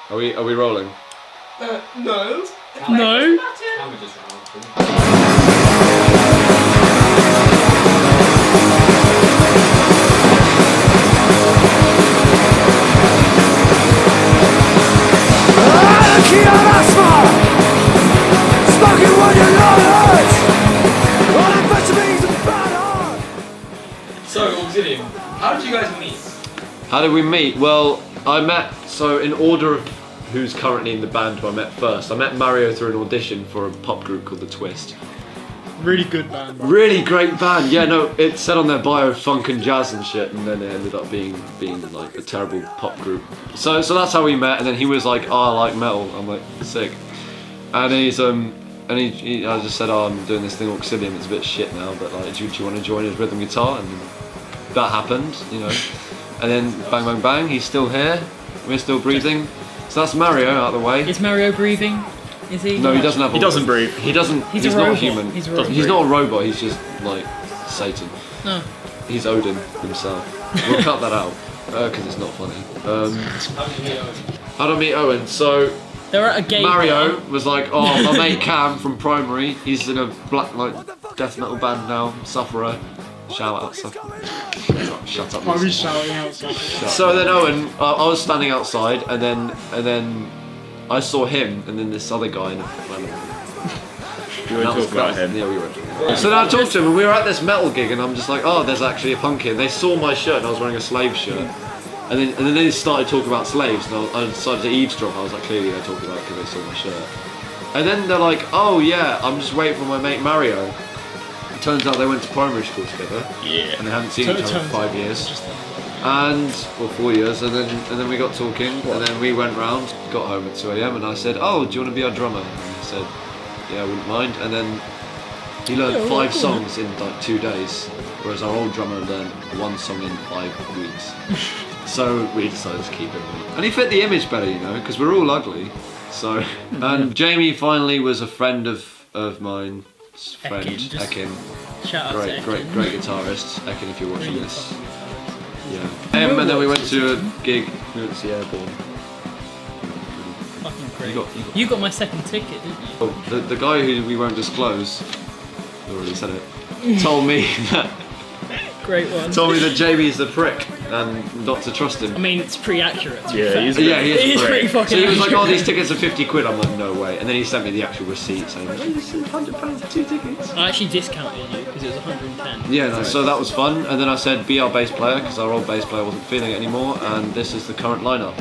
Are we rolling? No. No. So, Auxilium, how did you guys meet? How did we meet? Well, I met, so in order of who's currently in the band who I met first, I met Mario through an audition for a pop group called The Twist. Really good band. Really great band. Yeah, no, it said on their bio funk and jazz and shit, and then it ended up being like a terrible pop group. So that's how we met, and then he was like, oh, I like metal. I'm like, sick. And I just said, oh, I'm doing this thing Auxilium, it's a bit shit now, but like, do you want to join his rhythm guitar? And that happened, you know. And then bang, bang, bang, he's still here, we're still breathing. So that's Mario out of the way. Is Mario breathing? Is he? No, he doesn't have. He doesn't breathe. He's a not robot. a human. He's a robot. He's not a robot. He's just like Satan. No. He's Odin himself. We'll cut that out because it's not funny. How did I meet Owen? So They're at a gay Mario bar. was like, oh, my mate Cam from primary. He's in a black like death metal band now. Sufferer. Shout out Sufferer. Shut up. Why are we shouting out? So then Owen, I was standing outside, and then I saw him, and then this other guy. You were talking about him. Yeah, we were. So then I talked to him, and we were at this metal gig, and I'm just like, oh, there's actually a punk here. And they saw my shirt, and I was wearing a slave shirt. And then they started talking about slaves, and I decided to eavesdrop. I was like, clearly they're talking about it because they saw my shirt. And then they're like, oh yeah, I'm just waiting for my mate Mario. It turns out they went to primary school together. Yeah. And they hadn't seen each other for 5 years. And, well, 4 years, and then we got talking, and then we went round, got home at 2 AM, and I said, oh, do you want to be our drummer? And he said, yeah, I wouldn't mind. And then he learned 5 songs in like 2 days, whereas our old drummer learned 1 song in 5 weeks. So we decided to keep him. And he fit the image better, you know, because we're all ugly. So, and Jamie finally was a friend of mine, friend, Ekin. Shout out to Ekin. Great guitarist, Ekin, if you're watching this. Yeah. And then we went to a gig. We went to see Airborne. Fucking great. You got my second ticket, didn't you? Oh, the guy who we won't disclose, I already said it, told me that. Great one. Told me that Jamie's a prick and not to trust him. I mean, it's pretty accurate. Yeah, he is pretty fucking. So he was like, accurate. "Oh, these tickets are 50 quid." I'm like, "No way!" And then he sent me the actual receipt saying, "Oh, this is £100 for 2 tickets." I actually discounted you because it was 110. Yeah, no, so that was fun. And then I said, "Be our bass player," because our old bass player wasn't feeling it anymore. And this is the current lineup.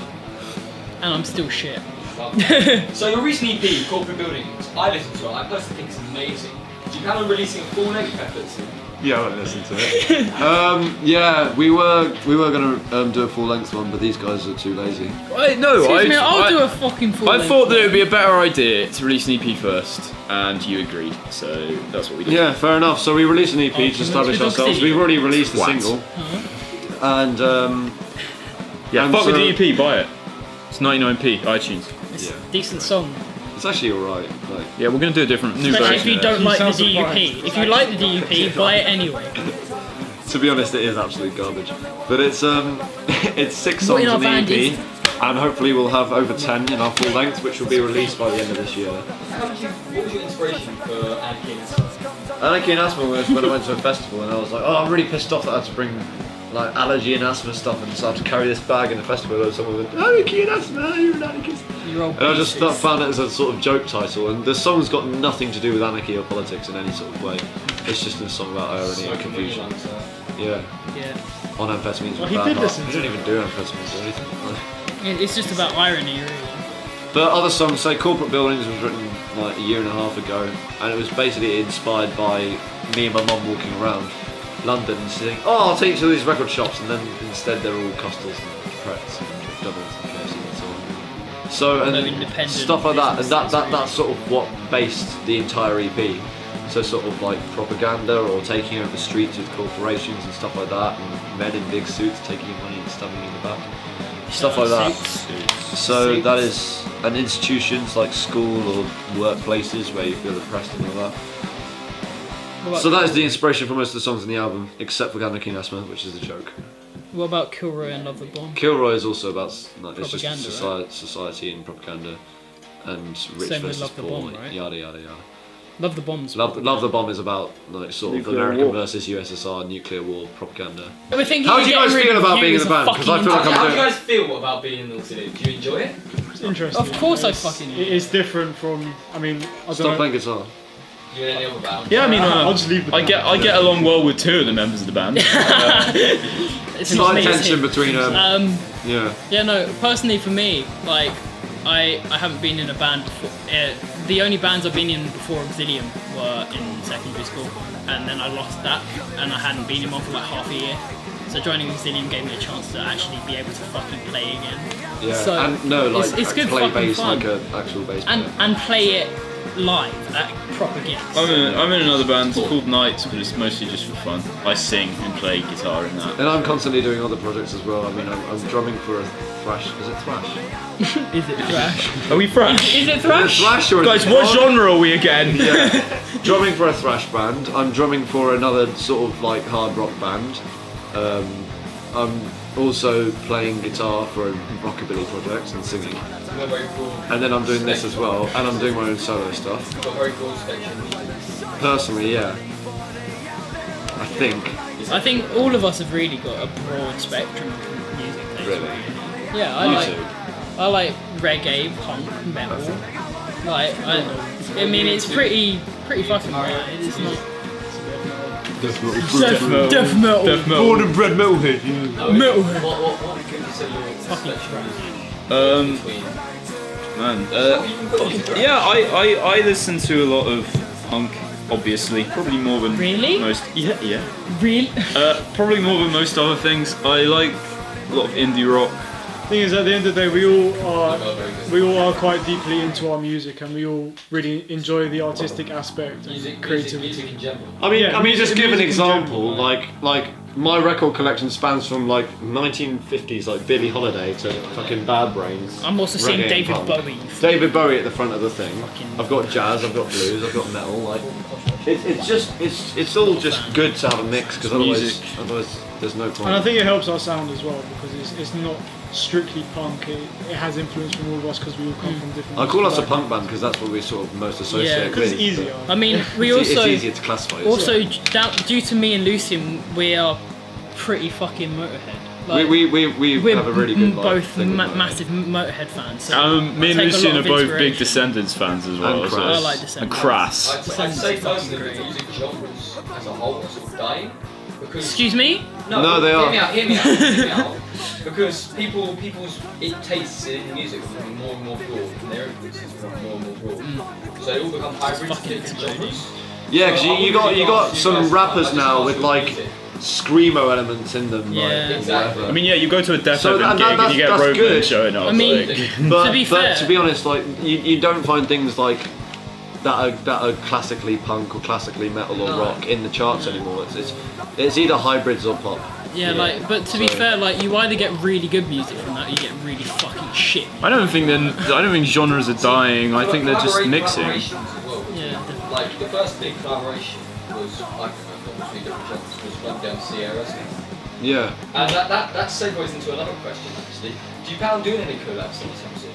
And I'm still shit. So your recent EP, Corporate Buildings, I listened to it. I personally think it's amazing. Do you plan on releasing a full length effort soon? Yeah, I won't listen to it. Yeah, we were gonna do a full length one, but these guys are too lazy. Excuse me, I'll do a fucking full I length thought that it one. would be a better idea to release an EP first, and you agreed, so that's what we did. Yeah, fair enough. So we released an EP to establish ourselves. We've already released the What? single, and Yeah, and fuck with so- the EP, buy it. It's 99p, iTunes. It's Yeah. a decent song. it's actually alright. Like, Yeah, we're gonna do a different new Especially if version. you don't like the sound DUP. surprised. If you like the DUP, buy it anyway. to be honest, it is absolute garbage. But it's it's 6 What songs in our on the band EP, is- and hopefully we'll have over 10 in our full length, which will be released by the end of this year. What was your inspiration for Anakin? Anarchy and asthma was when I went to a festival, and I was like, oh, I'm really pissed off that I had to bring like allergy and asthma stuff, and so I had to carry this bag in the festival, and someone went, anarchy and asthma, you're an anarchist. And I just found it as a sort of joke title, and the song's got nothing to do with anarchy or politics in any sort of way. It's just a song about irony and confusion. Yeah. Yeah. On amphetamines. Well, he bad did luck. listen He to didn't even do amphetamines or anything. It's just about irony, really. But other songs, say Corporate Buildings was written like a year and a half ago, and it was basically inspired by me and my mum walking around London and saying, oh, I'll take you to these record shops, and then instead they're all Costers and Pretz and Doubles and KFC and so on. So, No and independent stuff like that, and businesses, really. that's sort of what based the entire EP. So sort of like propaganda or taking over the streets with corporations and stuff like that, and men in big suits taking your money and stabbing you in the back. Stuff like that. So that is, and institutions like school or workplaces where you feel oppressed and all that. So that is the inspiration for most of the songs in the album, except for Anarchy and Asthma, which is a joke. What about Kilroy and Love the Bomb? Kilroy is also about like, it's just Propaganda, society and propaganda, and rich Same with versus Love the poor, Bomb, right? yada yada yada. Love the Bomb's. Love the Bomb is about like sort of Nuclear American war. versus USSR nuclear war propaganda. We're thinking How you're do you guys getting feel rid of about being in views a band? of 'Cause I fucking feel like I'm How do doing- you guys feel about being in the Auxilium? Do you enjoy it? It's interesting. Of course I It's- fucking do. It is different from. I mean, I don't Stop know. playing guitar. You in any other band? Yeah, I mean, I'll just leave the I get along well with two of the members of the band. It's Slight me, it's tension him. between yeah. Yeah, no. Personally, for me, like, I haven't been in a band before. The only bands I've been in before Auxilium were in secondary school, and then I lost that, and I hadn't been in one for like half a year. So joining Auxilium gave me a chance to actually be able to fucking play again. Yeah, So, and no, like it's good play fucking bass fun. like an actual bass And player. and play it live at proper gigs. I'm in another band called Nights, but it's mostly just for fun. I sing and play guitar in that. And I'm constantly doing other projects as well. I mean, I'm drumming for a thrash. Is it thrash? Is it thrash? Are we thrash? Is it Is it thrash? thrash or is Guys, it what rock? genre are we again? Yeah. Drumming for a thrash band. I'm drumming for another sort of like hard rock band. I'm also playing guitar for a rockabilly project and singing. You've got a very cool. And then I'm doing this as well, and I'm doing my own solo stuff. You've got a very cool spectrum. Personally, yeah. I think. I think all of us have really got a broad spectrum of music taste. Really? Yeah, I like reggae, punk, metal. Like, I mean, it's pretty fucking right. It's not Death metal. death metal. Death metal. Born and bred metalhead. Metalhead. What would you say your spectrum between? Man, yeah, I listen to a lot of punk, obviously. Probably more than Really? most. Yeah. Real. Probably more than most other things. I like a lot of indie rock. Thing is, at the end of the day, we all are quite deeply into our music, and we all really enjoy the artistic aspect and creativity. Music in general. I mean, Yeah, just give an music in example. general, Like my record collection spans from like 1950s, like Billie Holiday, to fucking Bad Brains. I'm also seeing reggae and David punk. Bowie. David Bowie at the front of the thing. Fucking- I've got jazz, I've got blues, I've got metal. Like, it's all just good to have a mix because Music. otherwise there's no point. And I think it helps our sound as well because it's not strictly punk. It has influence from all of us because we all come from different. I call us a musical punk band because that's what we sort of most associate Yeah, with. because it's easier. I mean, we It's also easier to classify. it. also due to me and Lucian, we are pretty fucking Motorhead. Like, we we're have a really good like, both thing with Motorhead. massive Motorhead fans. So Me I and take a Lucian lot are of both big inspiration. Descendants fans as well. And so- Crass. I like and Descendants. Crass. I'd say Descendants personally are that music genres as a whole are sort of dying. Because Excuse me? No, they are. Hear me out. Because people's tastes in music are becoming more and more broad, and their influences are becoming more and more broad. So they all become hybrids of fucking different exploding. genres. Yeah, because So I you wouldn't got ask you some guys- I rappers just now ask with you like music. screamo elements in them. Yeah. like, or Exactly. whatever. I mean, yeah, you go to a Death So Heaven that- gig and you get that's Roadman good. showing up. I mean, like, But to be fair, to be honest, like you don't find things like that are classically punk or classically metal or No. rock in the charts anymore. It's either hybrids or pop. yeah, like, but to be So- fair, like, you either get really good music from that, or you get really fucking shit. I don't think genres are dying. I think they're just mixing. Collaborations as well. Yeah. Like the first big collaboration was between different genres was Run Down Sierra. Yeah. And that segues into another question actually. Do you plan on doing any collabs anytime soon?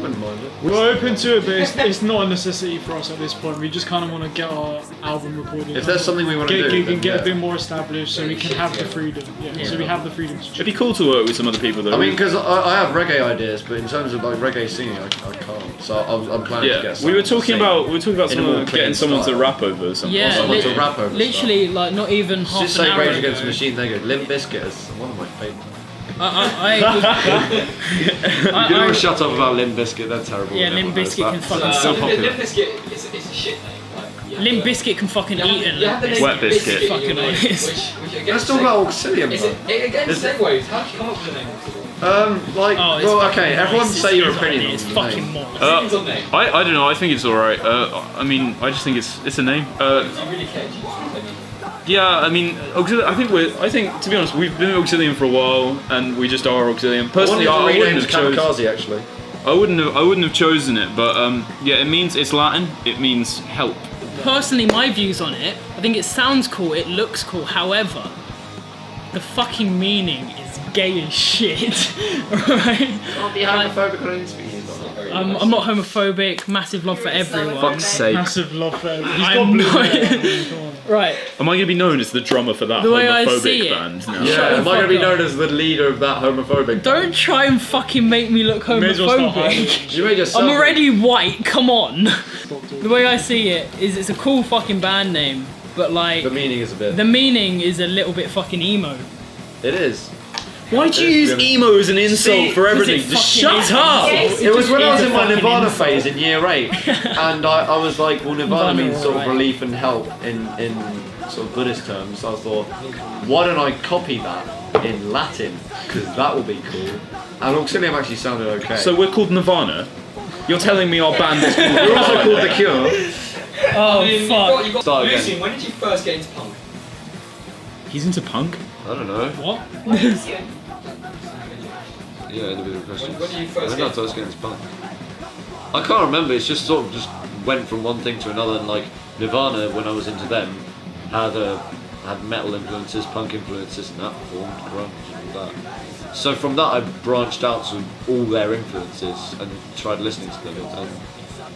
Wouldn't mind it. We're open to it, but it's not a necessity for us at this point. We just kind of want to get our album recorded. If there's something we want to get do, gig then and get yeah. a bit more established, so we can have the freedom. Yeah, so we have the freedom to It'd choose. be cool to work with some other people though. I mean, because I have reggae ideas, but in terms of like reggae singing, I can't. So I'm planning to yeah, get. we were someone to talking sing about in a more someone, clean getting someone to style. rap over something. Yeah, someone to rap over literally, like, not even half Just an say hour Rage ago. Against the Machine. They go. Limp Bizkit is one of my favourites. I You can always shut up about Limp Bizkit. They're terrible. Yeah, Everyone Limp knows Bizkit that. can fucking So suck. popular. Limp Bizkit is a shit name. Like, yeah. Limp Bizkit can fucking You have eat the- it. you have the name Wet Biscuit. in your Fucking name, is. which again Let's talk about Auxilium. Is though. it again Is it- segues? How did you come up with the name Auxilium? Like, Oh, it's well, fucking okay. Everyone nice. say your It's opinion. It's on the fucking name. more. Auxilium's a name. I don't know. I think it's all right. I mean, I just think it's a name. Do you really care? Do you just want to name? Yeah, I mean, I think to be honest, we've been Auxilium for a while, and we just are Auxilium. Personally, I wanted to rename wouldn't it have chosen. Kamikaze actually. I wouldn't have chosen it, but yeah, it means it's Latin. It means help. Personally, my views on it, I think it sounds cool, it looks cool. However, the fucking meaning is gay as shit. Right? Can't be homophobic on interviews. I'm not homophobic. Massive love for everyone. Fuck's sake. Massive love for him. He's I'm got blue not- hair. Come on. Right. Am I going to be known as the drummer for that The way I see homophobic it. band now? Yeah, Shut am the I going to be fuck up. known as the leader of that homophobic? Don't try and fucking make me look May as well start hiding. homophobic. You made yourself. I'm already white. Come on. Stop talking. The way I see it is, it's a cool fucking band name, but like The meaning is a bit. the meaning is a little bit fucking emo. It is. Why'd you use emo as an insult for everything? Just shut up! It was when I was in my fucking Nirvana insult. phase in year 8, and I was like, well, Nirvana Nirvana, means sort of right. relief and help in sort of Buddhist terms. So I thought, why don't I copy that in Latin? Because that will be cool. And Auxilium actually sounded okay. So we're called Nirvana? You're telling me our band is called we're also called The Cure. Oh I mean, fuck. you've got Start again. Lucian, when did you first get into punk? He's into punk? I don't know. What? Yeah, individual questions. When did you first I get think I was getting spun. I can't remember. It's just sort of just went from one thing to another. And like Nirvana, when I was into them, had metal influences, punk influences, and that formed grunge and all that. So from that, I branched out to all their influences and tried listening to them. And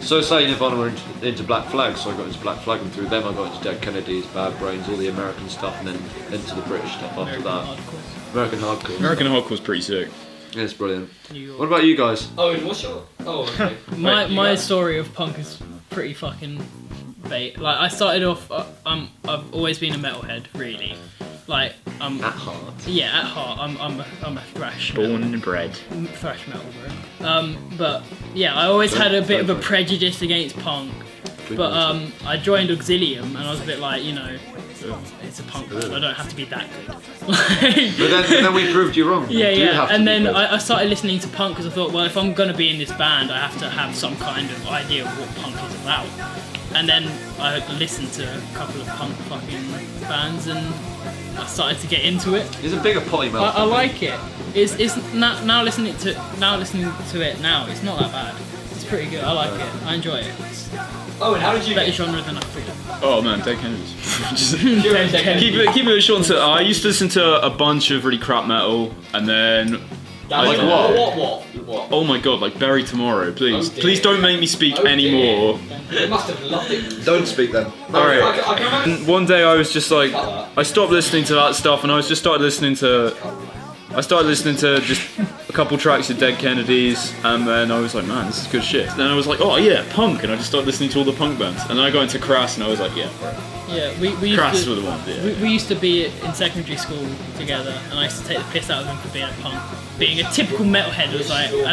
so say Nirvana were into Black Flag, so I got into Black Flag, and through them I got into Dead Kennedys, Bad Brains, all the American stuff, and then into the British stuff after that. American hardcore. American hardcore's pretty sick. Yeah, it's brilliant. New York. What about you guys? Oh, and what's your... Oh, okay. My story of punk is pretty fucking bait. Like I started off, I've always been a metalhead, really. Like At heart. yeah, at heart, I'm a thrash Born and bred. thrash metal, bro. But yeah, I always had a bit of a prejudice against punk. But I joined Auxilium and I was a bit like, you know, it's a punk band, I don't have to be that good. But then we proved you wrong. Yeah, You do yeah. have to And be then good. I started listening to punk because I thought, well, if I'm going to be in this band, I have to have some kind of idea of what punk is about. And then I listened to a couple of punk fucking bands and I started to get into it. He's a bigger potty mouth. I like it. It's now listening to it now. It's not that bad. It's pretty good. I like it. I enjoy it. It's Oh, and how did you better get... genre than I thought. Oh man, Dead Kennedys. Just Dead Kennedys. keep it short. So I used to listen to a bunch of really crap metal, and then Like what? What? oh my god, like Bury Tomorrow, please, Oh, dear. please don't make me speak Oh, dear. anymore. You must have loved it. Don't speak then. Alright. I can imagine... And one day I was just like, I stopped listening to that stuff, and I started listening to just a couple tracks of Dead Kennedys, and then I was like, man, this is good shit. Then I was like, oh yeah, punk, and I just started listening to all the punk bands. And then I got into Crass, and I was like, yeah, Yeah, we used Crass to, were the ones, yeah. we used to be in secondary school together, and I used to take the piss out of him for being a punk, being a typical metalhead as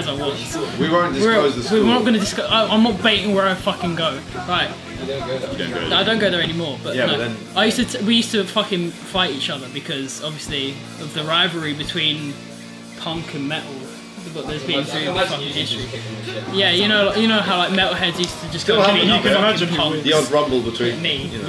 I was. We won't disclose the school. We're not going to discuss. I'm not baiting where I fucking go. Right. You don't go there. You don't go I there. don't go there anymore. But Yeah, no, but then- I used to. We used to fucking fight each other because obviously of the rivalry between punk and metal. But there's been I through can the imagine fucking you history. just kicking the shit. Yeah, you know how like metalheads used to just go Still beat haven't- up you can fucking imagine punks. The odd rumble between Me. You know.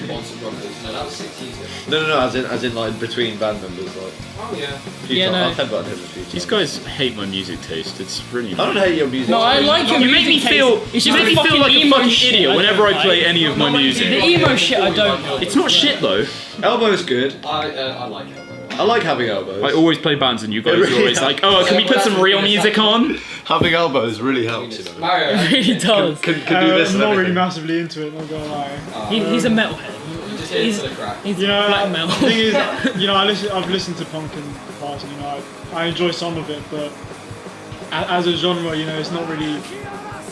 Monster Brothers. No, that was 6 years ago. No, as in like between band members, like. Oh, yeah. Yeah, no. I've headbutted him a few times. These guys hate my music taste. It's really. I don't hate your music. No, I like your You music make me taste. feel. It's You just make me feel like a emo fucking shit idiot I whenever don't I play like. any of my music. The emo shit I don't like. It's not shit though. Elbow's good. I like it. I like having elbows. I always play bands, and you guys It really are always like, "Oh, can we put some real music on?" Having elbows really helps. You know. Mario. It really does. Can do this and I'm not really everything. massively into it, not gonna lie. He's a metalhead. You just hit it to the crack. He's You know, black metal. the thing is, you know, I've listened to punk in the past, and you know, I enjoy some of it, but as a genre, you know, it's not really.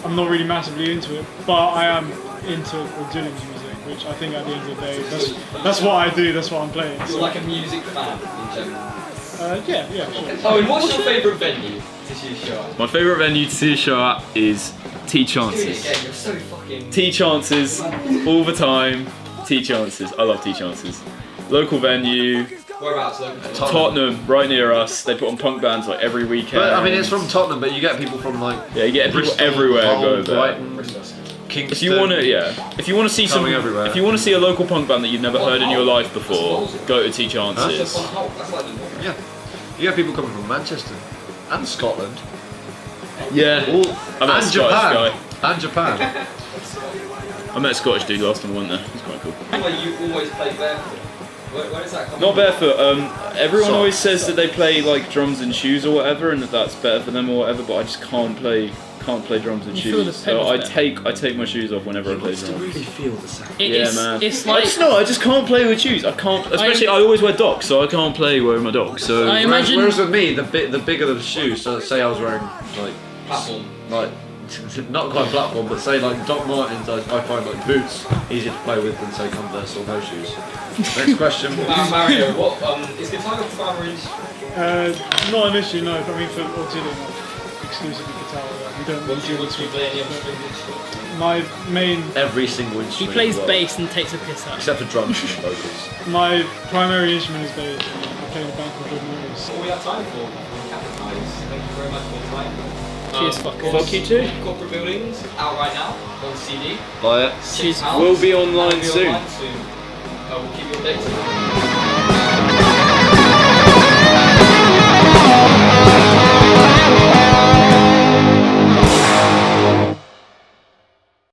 I'm not really massively into it, but I am into Auxilium's music, which I think at the end of the day, that's what I do. That's what I'm playing. You're So, like a music fan in general. yeah, sure. Oh, and what's your favourite venue to see a show at? My favourite venue to see a show at is T Do it Chances. again, you're so fucking... T Chances all the time. T Chances. I love T Chances. Local venue, Whereabouts, local? Tottenham, right near us. They put on punk bands like every weekend. But I mean, it's from Tottenham, but you get people from like. Yeah, you get people Bristol, everywhere Hull, go there. Brighton, Bristol. Kingston. If you want to, yeah. If you want to see some, Coming everywhere. if you want to see a local punk band that you've never heard in your life before, go to T That's Chances. like the... Yeah. You get people coming from Manchester and Scotland. Yeah. All, I met a and Scottish Japan. And Japan. I met a Scottish dude last time I went there. It's quite cool. Where you always play barefoot. Where does that come Not from? barefoot. Everyone always Socks. says that they play like drums in shoes or whatever, and that's better for them or whatever. But I just can't play drums in You feel the shoes. So pedals I take my shoes off whenever I play drums. really feel the sound. It's, man. It's I like just can't play with shoes. I can't, especially I always wear Docs, so I can't play wearing my Docs. So I imagine. Whereas with me, the bigger the shoes. So say I was wearing Platform. like not quite platform, but say like Doc Martens. I find like boots easier to play with than say Converse or no shoes. Next question. Mario, what is guitar your primary instrument? Not an issue, no. I mean, for Auxilium, exclusively guitar. We don't What really do you do want to it. play any other stringed instrument? My main, Every single He instrument. plays as well. bass and takes a piss out. Except for drums and vocals. my primary instrument is bass. I play in a band called Good Memories. All we have time for Capitalize. Thank you very much for your time. Cheers, fuckers. fuck you too. Corporate Buildings out right now on CD. Buy it. Cheers. £6. We'll be online And soon. We'll keep you updated.